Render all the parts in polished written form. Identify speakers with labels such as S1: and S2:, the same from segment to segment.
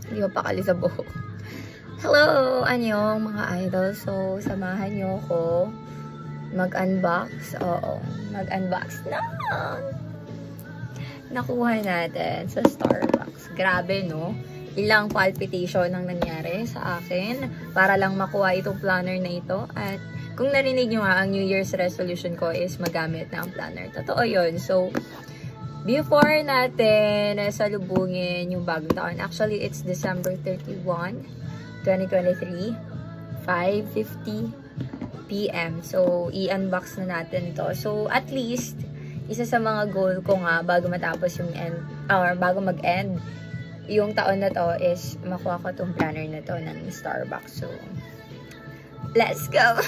S1: Hindi ko pakali sa buhok. Hello! Anyong mga idol. So, samahan nyo ko mag-unbox. Oo, mag-unbox na! Nakuha natin sa Starbucks. Grabe, no? Ilang palpitation ang nangyari sa akin para lang makuha itong planner na ito. At kung narinig nyo nga, ang New Year's resolution ko is magamit na ang planner. Totoo yun. So, before natin salubungin yung bagong taon, actually, it's December 31, 2023, 5:50 PM. So, i-unbox na natin to. So, at least, isa sa mga goal ko nga bago matapos yung end, or bago mag-end, yung taon na to is makuha ko tong planner na to ng Starbucks. So, let's go!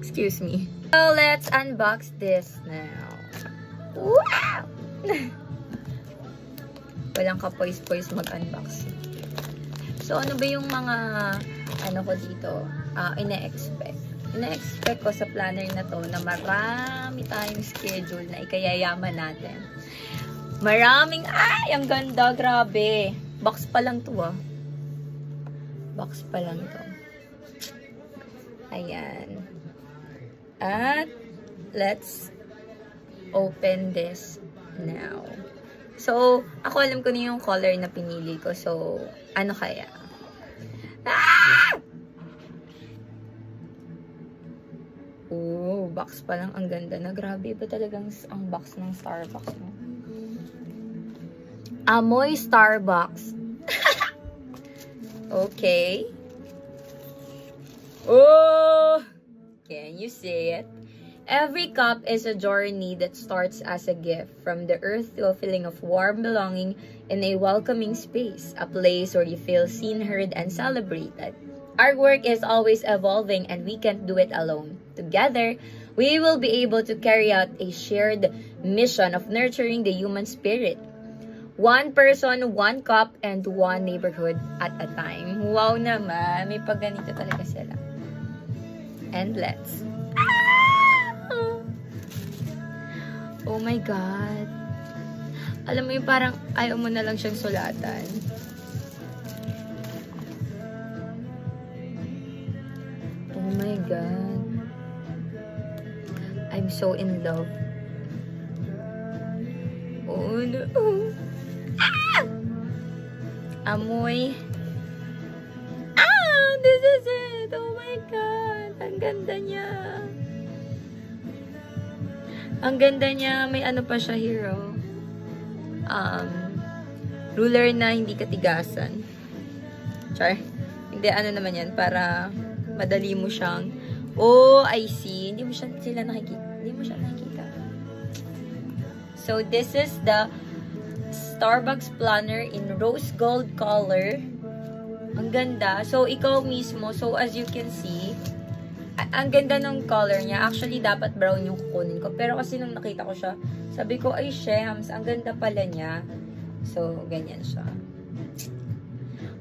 S1: Excuse me. So, let's unbox this now. Wow! Walang kapoys-poys mag-unbox. So, ano ba yung mga ano ko dito? Ina-expect. Ina-expect ko sa planner na to na marami tayong schedule na ikayayaman natin. Maraming, ay, ang ganda, grabe. Box pa lang to, ah. Box pa lang to. Ayan. At, let's open this now. So, ako alam ko na yung color na pinili ko. So, ano kaya? Ah! Oh, box pa lang. Ang ganda na. Grabe ba talagang ang box ng Starbucks, no? Amoy Starbucks. Okay. Oh! Can you see it? Every cup is a journey that starts as a gift, from the earth to a feeling of warm belonging in a welcoming space, a place where you feel seen, heard, and celebrated. Our work is always evolving and we can't do it alone. Together, we will be able to carry out a shared mission of nurturing the human spirit. One person, one cup, and one neighborhood at a time. Wow naman. May pagganito talaga sila. And let's... Oh my God. Alam mo yung parang ayaw mo na lang siyang sulatan. Oh my God. I'm so in love. Oh no. Ah! Amoy. Ah! This is it! Oh my God. Ang ganda niya. Ang ganda niya. May ano pa siya, hero. Ruler na hindi katigasan. Char. Hindi, ano naman yan. Para madali mo siyang... Oh, I see. Hindi mo sila nakikita. Hindi mo siya nakikita. So, this is the Starbucks planner in rose gold color. Ang ganda. So, ikaw mismo. So, as you can see, ang ganda ng color niya. Actually, dapat brown yung kukunin ko. Pero kasi nung nakita ko siya, sabi ko, ay, shems, ang ganda pala niya. So, ganyan siya.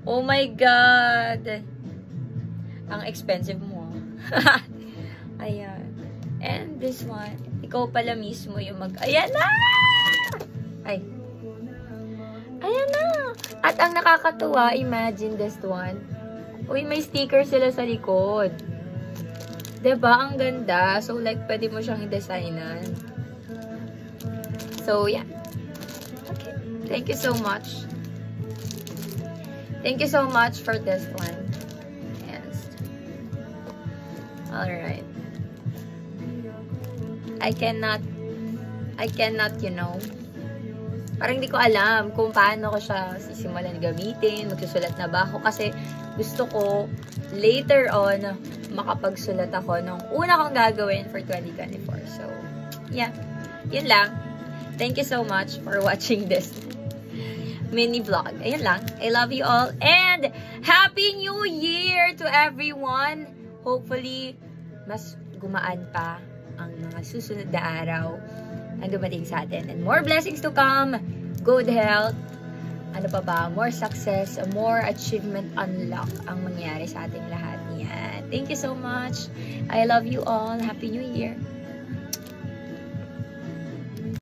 S1: Oh my God! Ang expensive mo. Ayan. And this one, ikaw pala mismo yung Ayan na! Ay. Ayan na! At ang nakakatuwa, imagine this one. Uy, may sticker sila sa likod. Diba? Ang ganda. So, like, pwede mo siyang i-designan. So, yeah. Okay. Thank you so much. Thank you so much for this one. Yes. Alright. I cannot, you know, parang hindi ko alam kung paano ko siya sisimulan gamitin, magsusulat na ba ako, kasi gusto ko later on makapagsulat ako nung una kong gagawin for 2024. So, yeah. Yun lang. Thank you so much for watching this mini vlog. Ayun lang. I love you all. And Happy New Year to everyone. Hopefully, mas gumaan pa ang mga susunod na araw ang dumating sa atin. And more blessings to come. Good health. Ano pa ba? More success. More achievement unlock ang mangyari sa ating lahat. Yan. Thank you so much. I love you all. Happy New Year.